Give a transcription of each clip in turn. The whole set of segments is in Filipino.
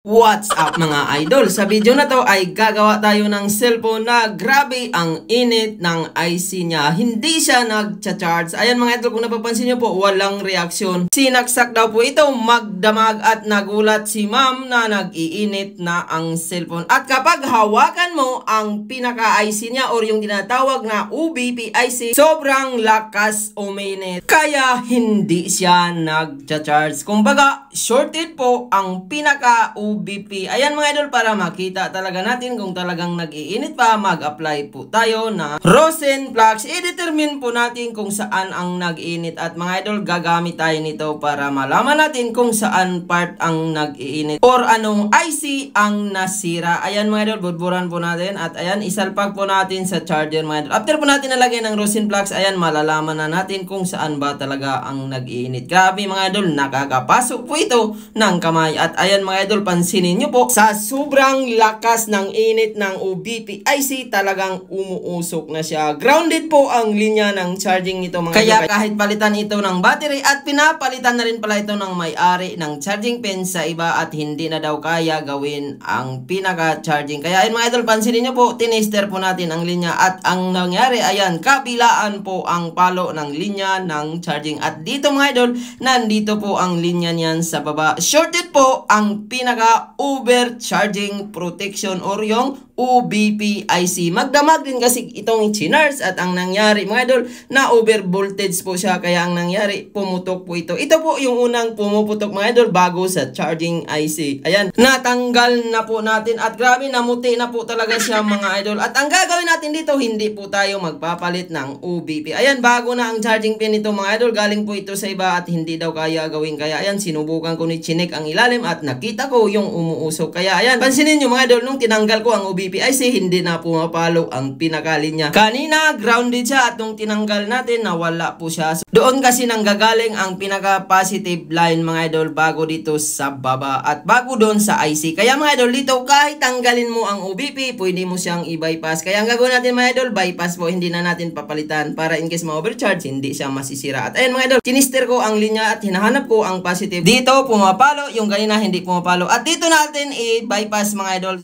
What's up mga idol? Sa video na to ay gagawa tayo ng cellphone na grabe ang init ng IC niya. Hindi siya nagcha-charge. Ayan mga idol, kung napapansin nyo po, walang reaksyon. Sinaksak daw po ito, magdamag at nagulat si ma'am na nag-iinit na ang cellphone. At kapag hawakan mo ang pinaka-IC niya or yung tinatawag na UBP IC, sobrang lakas uminit. Kaya hindi siya nagcha-charge. Kumbaga, shorted po ang pinaka-UBP. Ayan mga idol, para makita talaga natin kung talagang nag-iinit pa, mag-apply po tayo na Rosenflex. I-determine po natin kung saan ang nag-iinit. At mga idol, gagamit tayo nito para malaman natin kung saan part ang nag-iinit or anong IC ang nasira. Ayan mga idol, budburan po natin. At ayan, isalpag po natin sa charger mga idol. After po natin nalagay ng Rosenflex, ayan, malalaman na natin kung saan ba talaga ang nag-iinit. Grabe mga idol, nakakapasok po ito ng kamay. At ayan mga idol, pansinin nyo po, sa sobrang lakas ng init ng UBP IC, talagang umuusok na siya. Grounded po ang linya ng charging nito mga idol. Kaya kahit palitan ito ng battery at pinapalitan na rin pala ito ng may-ari ng charging pin sa iba at hindi na daw kaya gawin ang pinaka-charging. Kaya ayan mga idol, pansinin nyo po, tinester po natin ang linya at ang nangyari, ayan, kabilaan po ang palo ng linya ng charging. At dito mga idol, nandito po ang linya niyan sa baba. Shorted po ang pinaka-overcharging protection or yung UBP IC. Magdamag din kasi itong chinars at ang nangyari mga idol, na over voltage po siya, kaya ang nangyari, pumutok po ito. Ito po yung unang pumuputok mga idol bago sa charging IC. Ayan, natanggal na po natin at grabe, namuti na po talaga siya mga idol. At ang gagawin natin dito, hindi po tayo magpapalit ng UBP. Ayan, bago na ang charging pin nito mga idol, galing po ito sa iba at hindi daw kaya gawin. Kaya ayan, sinubukan ko ni chinek ang ilalim at nakita ko yung umuusok. Kaya ayan, pansinin nyo mga idol, nung tinanggal ko ang UBP IC, hindi na pumapalo ang pinakalinya. Kanina grounded siya at nung tinanggal natin, nawala po siya. So, doon kasi nanggagaling ang pinaka-positive line mga idol bago dito sa baba at bago doon sa IC. Kaya mga idol, dito kahit tanggalin mo ang UBP, pwede mo siyang i-bypass. Kaya ang gagawin natin mga idol, bypass po, hindi na natin papalitan para in case ma-overcharge, hindi siya masisira. At ayan mga idol, tinister ko ang linya at hinahanap ko ang positive. Dito pumapalo, yung kanina hindi pumapalo. At dito natin i-bypass mga idol.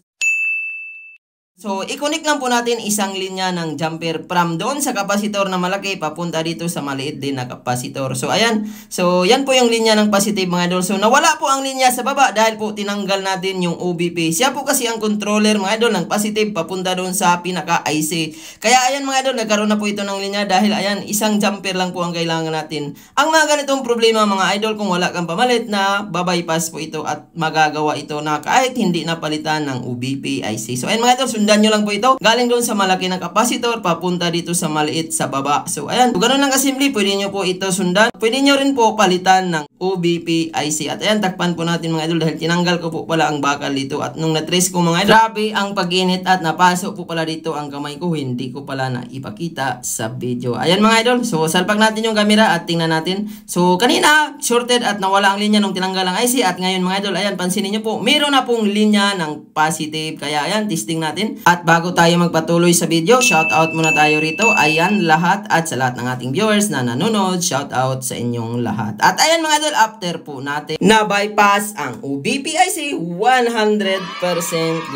So, i-connect lang po natin isang linya ng jumper from doon sa kapasitor na malaki papunta dito sa maliit din na kapasitor. So, ayan. So, yan po yung linya ng positive mga idol. So, nawala po ang linya sa baba dahil po tinanggal natin yung UBP. Siya po kasi ang controller mga idol ng positive papunta doon sa pinaka-IC. Kaya ayan mga idol, nagkaroon na po ito ng linya dahil ayan, isang jumper lang po ang kailangan natin. Ang mga ganitong problema mga idol, kung wala kang pamalit na babypass po ito at magagawa ito na kahit hindi napalitan ng UBP IC. So, ayan mga idol, sundan nyo lang po ito. Galing doon sa malaki na kapasitor, papunta dito sa maliit sa baba. So, ayan. So, ganun lang kasimple. Pwede nyo po ito sundan. Pwede nyo rin po palitan ng UBP IC. At ayan, takpan po natin mga idol dahil tinanggal ko po pala ang bakal dito. At nung na-trace ko mga idol, grabe ang pag-init at napasok po pala dito ang kamay ko. Hindi ko pala na ipakita sa video. Ayan mga idol. So, salpak natin yung camera at tingnan natin. So, kanina, shorted at nawala ang linya nung tinanggal ang IC. At ngayon mga idol, ayan, pansinin nyo po, meron na pong linya ng positive. Kaya ayan, testing natin. At bago tayo magpatuloy sa video, shout out muna tayo rito. Ayan lahat at sa lahat ng ating viewers na nanonood, shout out sa inyong lahat. At ayan mga idol, after po natin na bypass ang UBP IC, 100%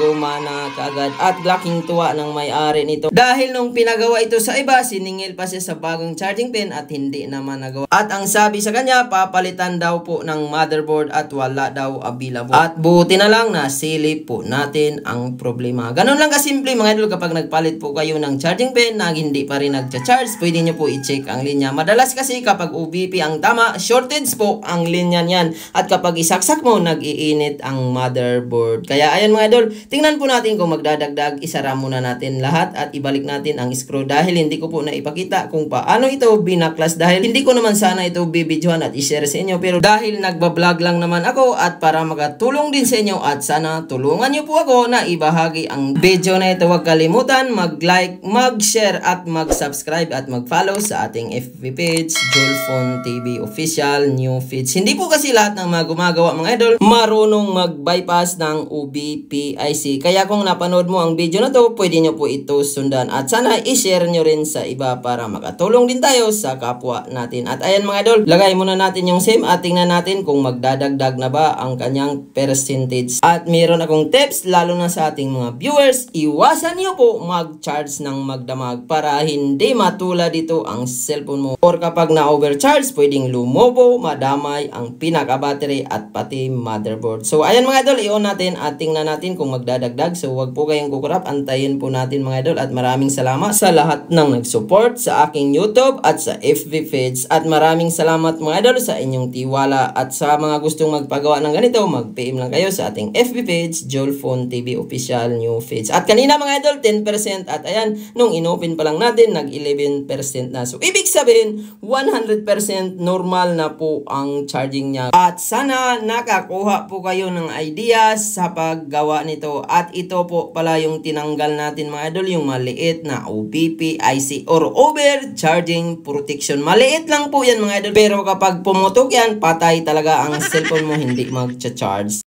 gumana kagad. At laking tuwa ng may-ari nito. Dahil nung pinagawa ito sa iba, siningil pa siya sa bagong charging pin at hindi naman nagawa. At ang sabi sa kanya, papalitan daw po ng motherboard at wala daw available. At buti na lang na silip po natin ang problema. Ganun lang kasimple mga idol, kapag nagpalit po kayo ng charging pin na hindi pa rin nagcha-charge, pwede nyo po i-check ang linya. Madalas kasi kapag UBP ang tama, shortage po ang linya niyan. At kapag isaksak mo, nag-iinit ang motherboard. Kaya ayan mga idol, tingnan po natin kung magdadagdag. Isara muna natin lahat at ibalik natin ang screw dahil hindi ko po na ipakita kung paano ito binaklas dahil hindi ko naman sana ito bibidyohan at i-share sa inyo. Pero dahil nagbablog lang naman ako at para makatulong din sa inyo at sana tulungan nyo po ako na ibahagi ang video video na ito, huwag kalimutan mag-like, mag-share at mag-subscribe at mag-follow sa ating FB page, Julfon TV Official New Feeds. Hindi po kasi lahat ng mga gumagawa mga idol marunong mag-bypass ng OBPIC. Kaya kung napanood mo ang video na to, pwede nyo po ito sundan at sana i-share nyo rin sa iba para makatulong din tayo sa kapwa natin. At ayan mga idol, lagay muna natin yung SIM at tingnan natin kung magdadagdag na ba ang kanyang percentage. At meron akong tips lalo na sa ating mga viewers, iwasan niyo po mag-charge ng magdamag para hindi matulad dito ang cellphone mo. Or kapag na-overcharge, pwedeng lumobo, madamay ang pinaka-battery at pati motherboard. So ayan mga idol, i-on natin at tingnan natin kung magdadagdag. So wag po kayong kukurap, antayin po natin mga idol. At maraming salamat sa lahat ng nag-support sa aking YouTube at sa FB feeds. At maraming salamat mga idol sa inyong tiwala. At sa mga gustong magpagawa ng ganito, mag-PM lang kayo sa ating FB page, Julfon TV Official New Feeds. At kanina mga idol, 10% at ayan, nung inopen pa lang natin, nag 11% na. So, ibig sabihin, 100% normal na po ang charging niya. At sana nakakuha po kayo ng ideas sa paggawa nito. At ito po pala yung tinanggal natin mga idol, yung maliit na OBPIC or Overcharging Protection. Maliit lang po yan mga idol. Pero kapag pumutok yan, patay talaga ang cellphone mo, hindi mag-charge.